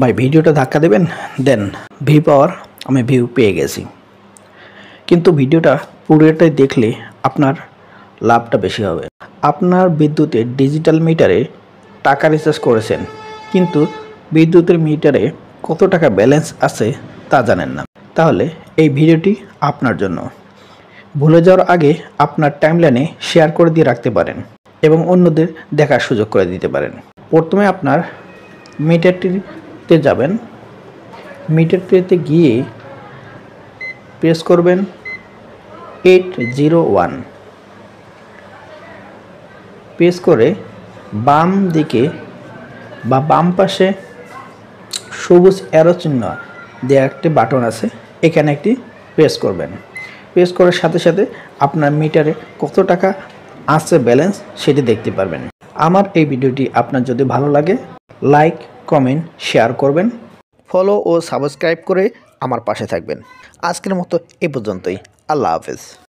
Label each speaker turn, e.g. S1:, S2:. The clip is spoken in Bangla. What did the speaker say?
S1: ভাই ভিডিওটা ধাক্কা দেবেন, দেন ভিউ পাওয়ার আমি ভিউ পেয়ে গেছি। কিন্তু ভিডিওটা পুরোটাই দেখলে আপনার লাভটা বেশি হবে। আপনার বিদ্যুতের ডিজিটাল মিটারে টাকা রিচার্জ করেছেন, কিন্তু বিদ্যুতের মিটারে কত টাকা ব্যালেন্স আছে তা জানেন না। তাহলে এই ভিডিওটি আপনার জন্য। ভুলে যাওয়ার আগে আপনার টাইমলাইনে শেয়ার করে দিয়ে রাখতে পারেন এবং অন্যদের দেখার সুযোগ করে দিতে পারেন। প্রথমে আপনার মিটারটিতে যাবেন। মিটারটিতে গিয়ে প্রেস করবেন 801, প্রেস করে বাম দিকে বা বাম পাশে সবুজ অ্যারো চিহ্ন দেওয়া একটি বাটন আছে, এখানে একটি প্রেস করবেন। প্রেস করার সাথে সাথে আপনার মিটারে কত টাকা আছে ব্যালেন্স সেটি দেখতে পারবেন। আমার এই ভিডিওটি আপনার যদি ভালো লাগে লাইক, কমেন্ট, শেয়ার করবেন, ফলো ও সাবস্ক্রাইব করে আমার পাশে থাকবেন। আজকের মতো এ পর্যন্তই। আল্লাহ হাফেজ।